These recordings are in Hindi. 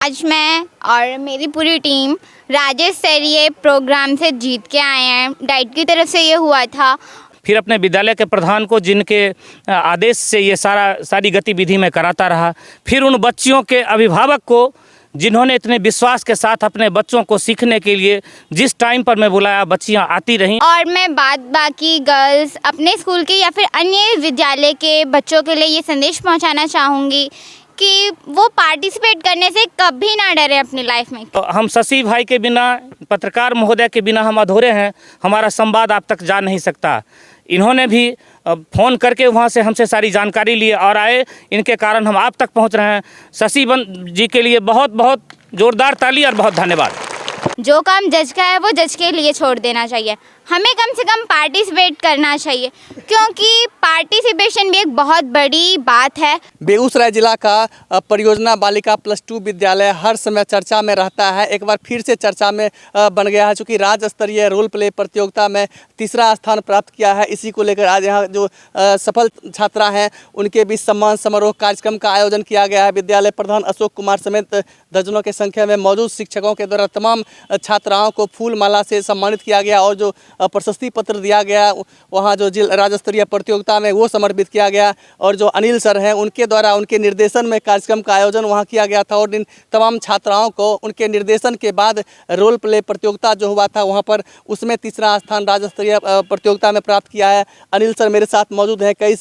आज मैं और मेरी पूरी टीम राज्य स्तरीय प्रोग्राम से जीत के आए हैं। डाइट की तरफ से ये हुआ था। फिर अपने विद्यालय के प्रधान को, जिनके आदेश से ये सारी गतिविधि में कराता रहा। फिर उन बच्चियों के अभिभावक को, जिन्होंने इतने विश्वास के साथ अपने बच्चों को सीखने के लिए जिस टाइम पर मैं बुलाया, बच्चियां आती रहीं। और मैं बाकी गर्ल्स अपने स्कूल के या फिर अन्य विद्यालय के बच्चों के लिए ये संदेश पहुंचाना चाहूँगी कि वो पार्टिसिपेट करने से कभी ना डरे अपनी लाइफ में। तो हम शशि भाई के बिना, पत्रकार महोदय के बिना हम अधूरे हैं। हमारा संवाद आप तक जा नहीं सकता। इन्होंने भी फ़ोन करके वहाँ से हमसे सारी जानकारी लिए और आए। इनके कारण हम आप तक पहुँच रहे हैं। शशि जी के लिए बहुत बहुत ज़ोरदार ताली और बहुत धन्यवाद। जो काम जज का है वो जज के लिए छोड़ देना चाहिए। हमें कम से कम पार्टिसिपेट करना चाहिए, क्योंकि पार्टिसिपेशन भी एक बहुत बड़ी बात है। बेगूसराय जिला का परियोजना बालिका +2 विद्यालय हर समय चर्चा में रहता है। एक बार फिर से चर्चा में बन गया है, चूँकि राज्य स्तरीय रोल प्ले प्रतियोगिता में तीसरा स्थान प्राप्त किया है। इसी को लेकर आज यहाँ जो सफल छात्रा हैं उनके बीच सम्मान समारोह कार्यक्रम का आयोजन किया गया है। विद्यालय प्रधान अशोक कुमार समेत दर्जनों की संख्या में मौजूद शिक्षकों के द्वारा तमाम छात्राओं को फूल माला से सम्मानित किया गया और जो प्रशस्ति पत्र दिया गया वहाँ जो राज्य स्तरीय प्रतियोगिता में वो समर्पित किया गया। और जो अनिल सर हैं उनके द्वारा उनके निर्देशन में कार्यक्रम का आयोजन वहाँ किया गया था और इन तमाम छात्राओं को उनके निर्देशन के बाद रोल प्ले प्रतियोगिता जो हुआ था वहाँ पर उसमें तीसरा स्थान राज्य स्तरीय प्रतियोगिता में प्राप्त किया है। अनिल सर मेरे साथ मौजूद हैं। कई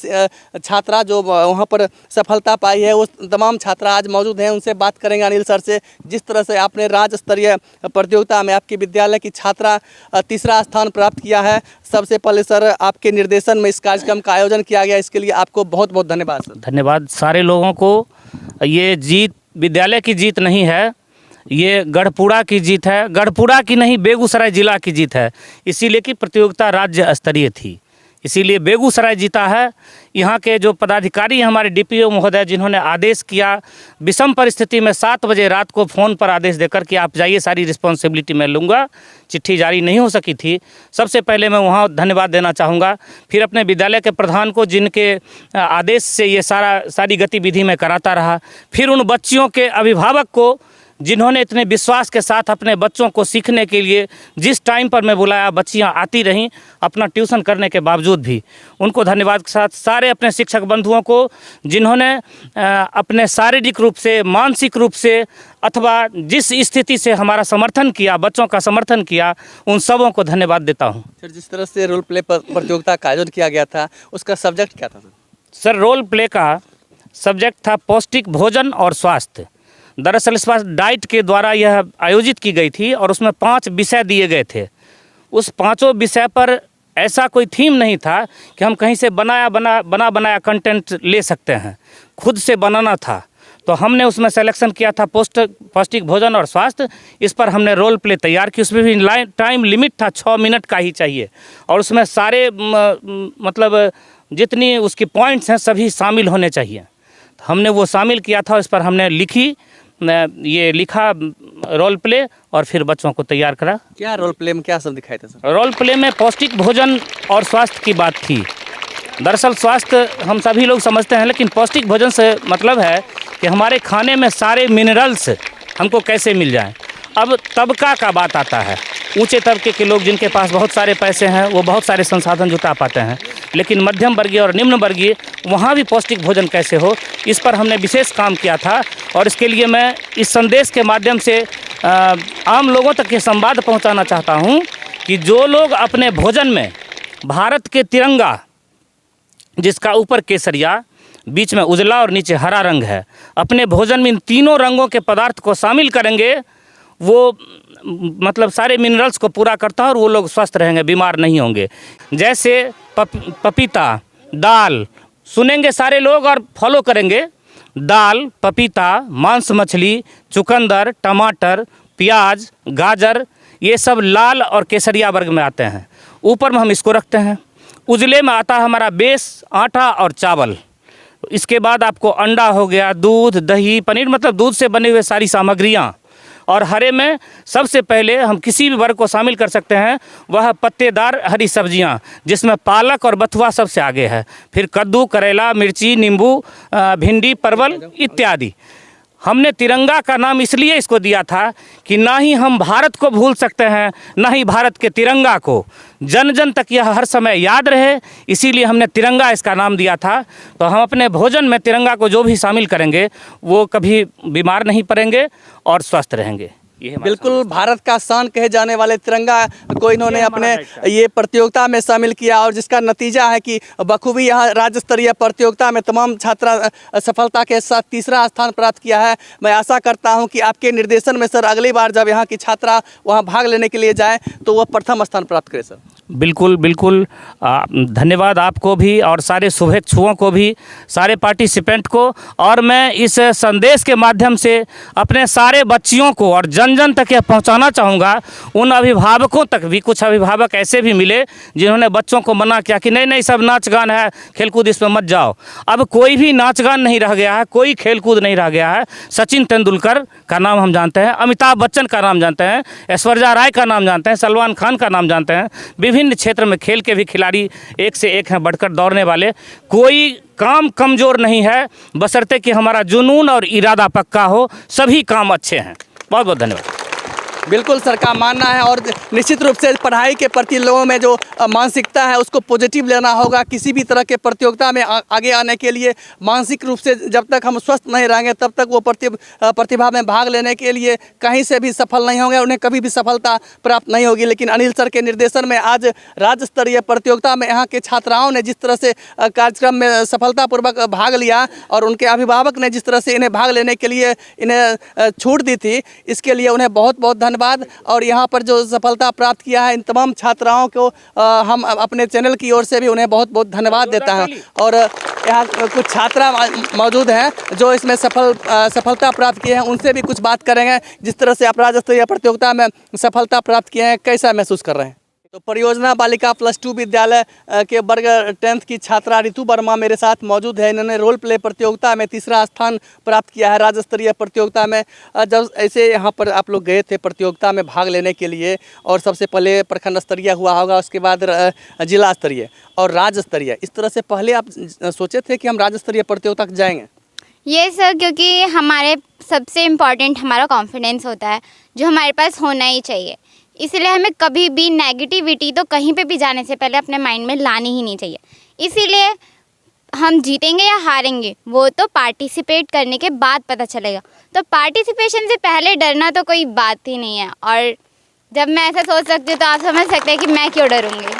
छात्रा जो वहाँ पर सफलता पाई है वो तमाम छात्रा आज मौजूद हैं। उनसे बात करेंगे अनिल सर से। जिस तरह से आपने राज्य स्तरीय प्रतियोगिता में आपकी विद्यालय की छात्रा तीसरा स्थान प्राप्त किया है, सबसे पहले सर आपके निर्देशन में इस कार्यक्रम का आयोजन किया गया, इसके लिए आपको बहुत बहुत धन्यवाद सर। धन्यवाद सारे लोगों को। ये जीत विद्यालय की जीत नहीं है, ये गढ़पुरा की जीत है। गढ़पुरा की नहीं, बेगूसराय जिला की जीत है। इसीलिए कि प्रतियोगिता राज्य स्तरीय थी, इसीलिए बेगूसराय जीता है। यहाँ के जो पदाधिकारी हैं हमारे DPO महोदय, जिन्होंने आदेश किया विषम परिस्थिति में 7 बजे रात को फ़ोन पर आदेश देकर कि आप जाइए, सारी रिस्पॉन्सिबिलिटी मैं लूँगा। चिट्ठी जारी नहीं हो सकी थी। सबसे पहले मैं वहाँ धन्यवाद देना चाहूँगा। फिर अपने विद्यालय के प्रधान को, जिनके आदेश से ये सारी गतिविधि में कराता रहा। फिर उन बच्चियों के अभिभावक को, जिन्होंने इतने विश्वास के साथ अपने बच्चों को सीखने के लिए जिस टाइम पर मैं बुलाया, बच्चियां आती रहीं अपना ट्यूशन करने के बावजूद भी। उनको धन्यवाद के साथ सारे अपने शिक्षक बंधुओं को, जिन्होंने अपने शारीरिक रूप से, मानसिक रूप से अथवा जिस स्थिति से हमारा समर्थन किया, बच्चों का समर्थन किया, उन सबों को धन्यवाद देता हूँ। सर, जिस तरह से रोल प्ले प्रतियोगिता का आयोजन किया गया था उसका सब्जेक्ट क्या था सर? रोल प्ले का सब्जेक्ट था पौष्टिक भोजन और स्वास्थ्य। दरअसल इस बार डाइट के द्वारा यह आयोजित की गई थी और उसमें 5 विषय दिए गए थे। उस 5 विषय पर ऐसा कोई थीम नहीं था कि हम कहीं से बनाया कंटेंट ले सकते हैं, खुद से बनाना था। तो हमने उसमें सिलेक्शन किया था पौष्टिक भोजन और स्वास्थ्य। इस पर हमने रोल प्ले तैयार की। उसमें भी टाइम लिमिट था, 6 मिनट का ही चाहिए। और उसमें सारे मतलब जितनी उसकी पॉइंट्स हैं सभी शामिल होने चाहिए। हमने वो शामिल किया था। इस पर हमने लिखा रोल प्ले और फिर बच्चों को तैयार करा। क्या रोल प्ले में क्या सब दिखाए थे सर? रोल प्ले में पौष्टिक भोजन और स्वास्थ्य की बात थी। दरअसल स्वास्थ्य हम सभी लोग समझते हैं, लेकिन पौष्टिक भोजन से मतलब है कि हमारे खाने में सारे मिनरल्स हमको कैसे मिल जाएं। अब तबका का बात आता है। ऊंचे तबके के लोग, जिनके पास बहुत सारे पैसे हैं, वो बहुत सारे संसाधन जुटा पाते हैं, लेकिन मध्यम वर्गीय और निम्न वर्गीय वहाँ भी पौष्टिक भोजन कैसे हो, इस पर हमने विशेष काम किया था। और इसके लिए मैं इस संदेश के माध्यम से आम लोगों तक ये संवाद पहुँचाना चाहता हूँ कि जो लोग अपने भोजन में भारत के तिरंगा, जिसका ऊपर केसरिया, बीच में उजला और नीचे हरा रंग है, अपने भोजन में इन तीनों रंगों के पदार्थ को शामिल करेंगे, वो मतलब सारे मिनरल्स को पूरा करता है और वो लोग स्वस्थ रहेंगे, बीमार नहीं होंगे। जैसे पपीता, दाल, सुनेंगे सारे लोग और फॉलो करेंगे। दाल, पपीता, मांस मछली, चुकंदर, टमाटर, प्याज, गाजर, ये सब लाल और केसरिया वर्ग में आते हैं। ऊपर में हम इसको रखते हैं। उजले में आता है हमारा बेस, आटा और चावल। इसके बाद आपको अंडा हो गया, दूध, दही, पनीर, मतलब दूध से बने हुए सारी सामग्रियाँ। और हरे में सबसे पहले हम किसी भी वर्ग को शामिल कर सकते हैं, वह पत्तेदार हरी सब्जियां, जिसमें पालक और बथुआ सबसे आगे है। फिर कद्दू, करेला, मिर्ची, नींबू, भिंडी, परवल इत्यादि। हमने तिरंगा का नाम इसलिए इसको दिया था कि ना ही हम भारत को भूल सकते हैं, ना ही भारत के तिरंगा को। जन जन तक यह हर समय याद रहे, इसीलिए हमने तिरंगा इसका नाम दिया था। तो हम अपने भोजन में तिरंगा को जो भी शामिल करेंगे वो कभी बीमार नहीं पड़ेंगे और स्वस्थ रहेंगे। बिल्कुल, भारत का शान कहे जाने वाले तिरंगा को इन्होंने अपने ये प्रतियोगिता में शामिल किया और जिसका नतीजा है कि बखूबी यहाँ राज्य स्तरीय प्रतियोगिता में तमाम छात्रा सफलता के साथ तीसरा स्थान प्राप्त किया है। मैं आशा करता हूँ कि आपके निर्देशन में सर अगली बार जब यहाँ की छात्रा वहाँ भाग लेने के लिए जाए तो वह प्रथम स्थान प्राप्त करे सर। बिल्कुल बिल्कुल, धन्यवाद आपको भी और सारे शुभेच्छुओं को भी, सारे पार्टिसिपेंट को। और मैं इस संदेश के माध्यम से अपने सारे बच्चियों को और जन जन तक यह पहुंचाना चाहूँगा, उन अभिभावकों तक भी। कुछ अभिभावक ऐसे भी मिले जिन्होंने बच्चों को मना किया कि नहीं नहीं सब नाच गान है, खेलकूद इसमें मत जाओ। अब कोई भी नाच गान नहीं रह गया है, कोई खेलकूद नहीं रह गया है। सचिन तेंदुलकर का नाम हम जानते हैं, अमिताभ बच्चन का नाम जानते हैं, ऐश्वर्या राय का नाम जानते हैं, सलमान खान का नाम जानते हैं। विभिन्न क्षेत्र में खेल के भी खिलाड़ी एक से एक हैं, बढ़कर दौड़ने वाले। कोई काम कमज़ोर नहीं है, बशर्ते कि हमारा जुनून और इरादा पक्का हो। सभी काम अच्छे हैं। बहुत बहुत धन्यवाद। बिल्कुल सर का मानना है और निश्चित रूप से पढ़ाई के प्रति लोगों में जो मानसिकता है उसको पॉजिटिव लेना होगा। किसी भी तरह के प्रतियोगिता में आगे आने के लिए मानसिक रूप से जब तक हम स्वस्थ नहीं रहेंगे तब तक वो प्रतिभा में भाग लेने के लिए कहीं से भी सफल नहीं होंगे, उन्हें कभी भी सफलता प्राप्त नहीं होगी। लेकिन अनिल सर के निर्देशन में आज राज्य स्तरीय प्रतियोगिता में यहाँ के छात्राओं ने जिस तरह से कार्यक्रम में सफलतापूर्वक भाग लिया और उनके अभिभावक ने जिस तरह से इन्हें भाग लेने के लिए इन्हें छूट दी थी, इसके लिए उन्हें बहुत बहुत धन्यवाद। और यहाँ पर जो सफलता प्राप्त किया है इन तमाम छात्राओं को हम अपने चैनल की ओर से भी उन्हें बहुत बहुत धन्यवाद देता हूँ। और यहाँ कुछ छात्रा मौजूद हैं जो इसमें सफलता प्राप्त किए हैं, उनसे भी कुछ बात करेंगे। जिस तरह से आप राज्य स्तरीय प्रतियोगिता में सफलता प्राप्त किए हैं, कैसा महसूस कर रहे हैं? तो परियोजना बालिका +2 विद्यालय के वर्ग 10th की छात्रा ऋतु वर्मा मेरे साथ मौजूद है। इन्होंने रोल प्ले प्रतियोगिता में तीसरा स्थान प्राप्त किया है राज्य स्तरीय प्रतियोगिता में। जब ऐसे यहाँ पर आप लोग गए थे प्रतियोगिता में भाग लेने के लिए और सबसे पहले प्रखंड स्तरीय हुआ होगा, उसके बाद जिला स्तरीय और राज्य स्तरीय, इस तरह से पहले आप सोचे थे कि हम राज्य स्तरीय प्रतियोगिता तक जाएंगे? ये सर, क्योंकि हमारे सबसे इम्पॉर्टेंट हमारा कॉन्फिडेंस होता है जो हमारे पास होना ही चाहिए। इसलिए हमें कभी भी नेगेटिविटी तो कहीं पे भी जाने से पहले अपने माइंड में लानी ही नहीं चाहिए। इसीलिए हम जीतेंगे या हारेंगे वो तो पार्टिसिपेट करने के बाद पता चलेगा। तो पार्टिसिपेशन से पहले डरना तो कोई बात ही नहीं है। और जब मैं ऐसा सोच सकती हूँ तो आप समझ सकते हैं कि मैं क्यों डरूँगी।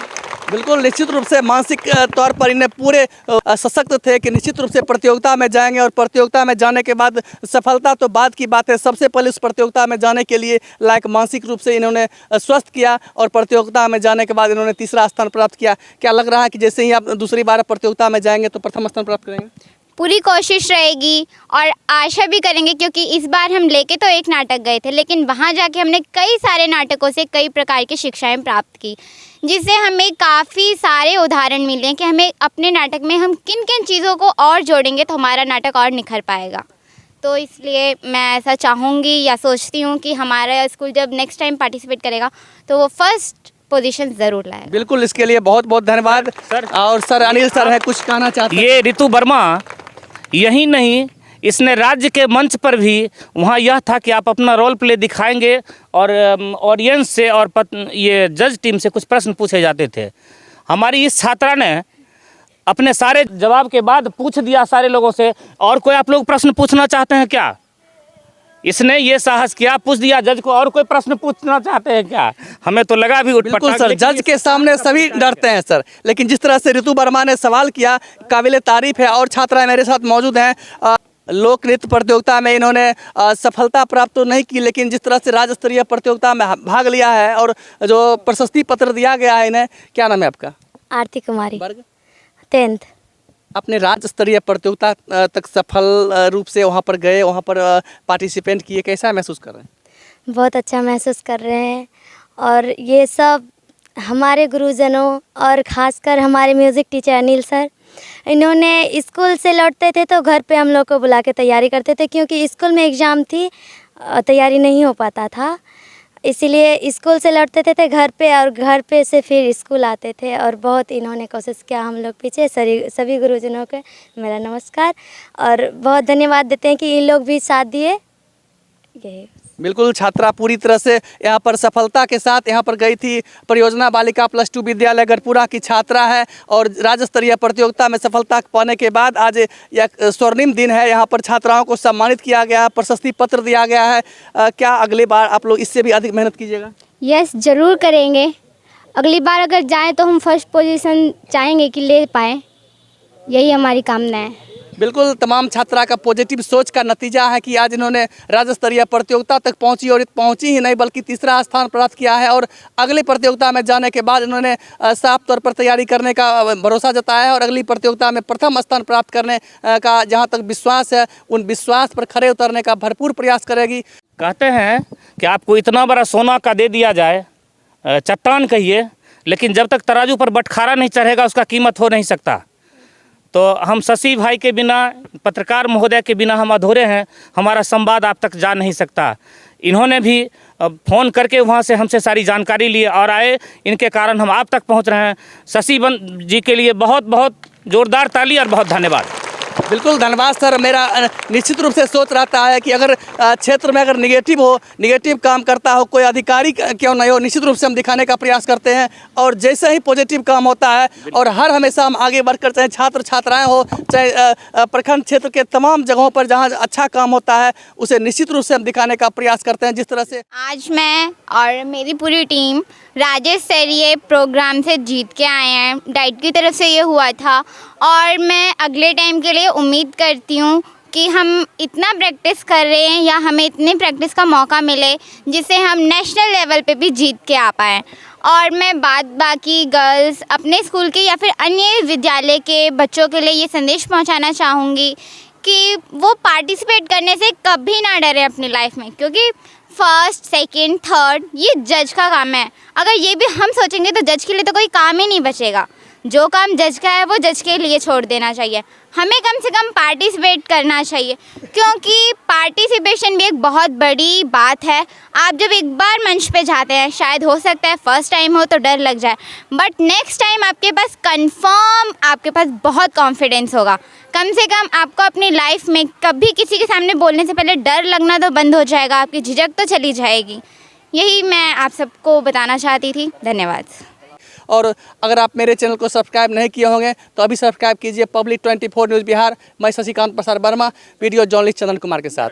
बिल्कुल, निश्चित रूप से मानसिक तौर पर इन्हें पूरे सशक्त थे कि निश्चित रूप से प्रतियोगिता में जाएंगे और प्रतियोगिता में जाने के बाद सफलता तो बाद की बात है। सबसे पहले उस प्रतियोगिता में जाने के लिए लायक मानसिक रूप से इन्होंने स्वस्थ किया और प्रतियोगिता में जाने के बाद इन्होंने तीसरा स्थान प्राप्त किया। क्या लग रहा है कि जैसे ही आप दूसरी बार प्रतियोगिता में जाएंगे तो प्रथम स्थान प्राप्त करेंगे? पूरी कोशिश रहेगी और आशा भी करेंगे, क्योंकि इस बार हम लेके तो एक नाटक गए थे लेकिन वहाँ जाके हमने कई सारे नाटकों से कई प्रकार की शिक्षाएं प्राप्त की, जिससे हमें काफ़ी सारे उदाहरण मिले हैं कि हमें अपने नाटक में हम किन किन चीज़ों को और जोड़ेंगे तो हमारा नाटक और निखर पाएगा। तो इसलिए मैं ऐसा चाहूँगी या सोचती हूँ कि हमारा स्कूल जब नेक्स्ट टाइम पार्टिसिपेट करेगा तो वो फर्स्ट पोजीशन ज़रूर लाएगा। बिल्कुल, इसके लिए बहुत बहुत धन्यवाद सर। और सर अनिल सर है कुछ कहना चाहते हैं? ये ऋतु वर्मा यही नहीं, इसने राज्य के मंच पर भी वहाँ यह था कि आप अपना रोल प्ले दिखाएंगे और ऑडियंस से और ये जज टीम से कुछ प्रश्न पूछे जाते थे। हमारी इस छात्रा ने अपने सारे जवाब के बाद पूछ दिया सारे लोगों से, और कोई आप लोग प्रश्न पूछना चाहते हैं क्या? इसने ये साहस किया, पूछ दिया जज को, और कोई प्रश्न पूछना चाहते हैं क्या? हमें तो लगा भी बिल्कुल सर, जज के सामने सभी डरते हैं सर, लेकिन जिस तरह से ऋतु वर्मा ने सवाल किया काबिल तारीफ है। और छात्राएं मेरे साथ मौजूद हैं। लोक नृत्य प्रतियोगिता में इन्होंने सफलता प्राप्त तो नहीं की, लेकिन जिस तरह से राज्य स्तरीय प्रतियोगिता में भाग लिया है और जो प्रशस्ति पत्र दिया गया है इन्हें, क्या नाम है आपका? आरती कुमारी, वर्ग 10th। अपने राज्य स्तरीय प्रतियोगिता तक सफल रूप से वहाँ पर गए, वहाँ पर पार्टिसिपेंट किए, कैसा महसूस कर रहे हैं? बहुत अच्छा महसूस कर रहे हैं। और ये सब हमारे गुरुजनों और ख़ासकर हमारे म्यूज़िक टीचर अनिल सर, इन्होंने स्कूल से लौटते थे तो घर पे हम लोग को बुला के तैयारी करते थे, क्योंकि स्कूल में एग्ज़ाम थी, तैयारी नहीं हो पाता था। इसीलिए स्कूल से लौटते थे घर पे, और घर पे से फिर स्कूल आते थे, और बहुत इन्होंने कोशिश किया हम लोग पीछे। सभी गुरुजनों के मेरा नमस्कार, और बहुत धन्यवाद देते हैं कि इन लोग भी साथ दिए। यही बिल्कुल, छात्रा पूरी तरह से यहाँ पर सफलता के साथ यहाँ पर गई थी। परियोजना बालिका +2 विद्यालय गढ़पुरा की छात्रा है और राज्य स्तरीय प्रतियोगिता में सफलता पाने के बाद आज यह स्वर्णिम दिन है। यहाँ पर छात्राओं को सम्मानित किया गया है, प्रशस्ति पत्र दिया गया है। क्या अगली बार आप लोग इससे भी अधिक मेहनत कीजिएगा? यस, ज़रूर करेंगे। अगली बार अगर जाएं तो हम फर्स्ट पोजीशन चाहेंगे कि ले पाएँ, यही हमारी कामना है। बिल्कुल, तमाम छात्रा का पॉजिटिव सोच का नतीजा है कि आज इन्होंने राज्य स्तरीय प्रतियोगिता तक पहुंची, और पहुंची ही नहीं बल्कि तीसरा स्थान प्राप्त किया है। और अगली प्रतियोगिता में जाने के बाद इन्होंने साफ तौर पर तैयारी करने का भरोसा जताया है, और अगली प्रतियोगिता में प्रथम स्थान प्राप्त करने का जहां तक विश्वास है, उन विश्वास पर खरे उतरने का भरपूर प्रयास करेगी। कहते हैं कि आपको इतना बड़ा सोना का दे दिया जाए, चट्टान कहिए, लेकिन जब तक तराजू पर बटखारा नहीं चढ़ेगा उसका कीमत हो नहीं सकता। तो हम शशि भाई के बिना, पत्रकार महोदय के बिना हम अधूरे हैं। हमारा संवाद आप तक जा नहीं सकता। इन्होंने भी फ़ोन करके वहाँ से हमसे सारी जानकारी लिए और आए, इनके कारण हम आप तक पहुँच रहे हैं। शशि जी के लिए बहुत बहुत ज़ोरदार ताली और बहुत धन्यवाद। बिल्कुल धन्यवाद सर। मेरा निश्चित रूप से सोच रहता है कि अगर क्षेत्र में अगर निगेटिव काम करता हो कोई अधिकारी क्यों नहीं हो, निश्चित रूप से हम दिखाने का प्रयास करते हैं। और जैसे ही पॉजिटिव काम होता है और हर हमेशा हम आगे बढ़कर, चाहे छात्र छात्राएं हो, चाहे प्रखंड क्षेत्र के तमाम जगहों पर जहां अच्छा काम होता है, उसे निश्चित रूप से हम दिखाने का प्रयास करते हैं। जिस तरह से आज मैं और मेरी पूरी टीम राज्य स्तरीय प्रोग्राम से जीत के आए हैं। डाइट की तरफ से ये हुआ था, और मैं अगले टाइम के लिए उम्मीद करती हूँ कि हम इतना प्रैक्टिस कर रहे हैं या हमें इतनी प्रैक्टिस का मौका मिले जिससे हम नेशनल लेवल पे भी जीत के आ पाएँ। और मैं बाकी गर्ल्स अपने स्कूल के या फिर अन्य विद्यालय के बच्चों के लिए ये संदेश पहुंचाना चाहूँगी कि वो पार्टिसिपेट करने से कभी ना डरे अपनी लाइफ में, क्योंकि फर्स्ट, सेकंड, थर्ड ये जज का काम है। अगर ये भी हम सोचेंगे तो जज के लिए तो कोई काम ही नहीं बचेगा। जो काम जज का है वो जज के लिए छोड़ देना चाहिए। हमें कम से कम पार्टिसिपेट करना चाहिए, क्योंकि पार्टिसिपेशन भी एक बहुत बड़ी बात है। आप जब एक बार मंच पे जाते हैं, शायद हो सकता है फर्स्ट टाइम हो तो डर लग जाए, बट नेक्स्ट टाइम आपके पास कंफर्म आपके पास बहुत कॉन्फिडेंस होगा। कम से कम आपको अपनी लाइफ में कभी किसी के सामने बोलने से पहले डर लगना तो बंद हो जाएगा, आपकी झिझक तो चली जाएगी। यही मैं आप सबको बताना चाहती थी। धन्यवाद। और अगर आप मेरे चैनल को सब्सक्राइब नहीं किए होंगे तो अभी सब्सक्राइब कीजिए। Public 24 news Bihar. मैं शशिकांत प्रसाद वर्मा, वीडियो जर्नलिस्ट चंदन कुमार के साथ।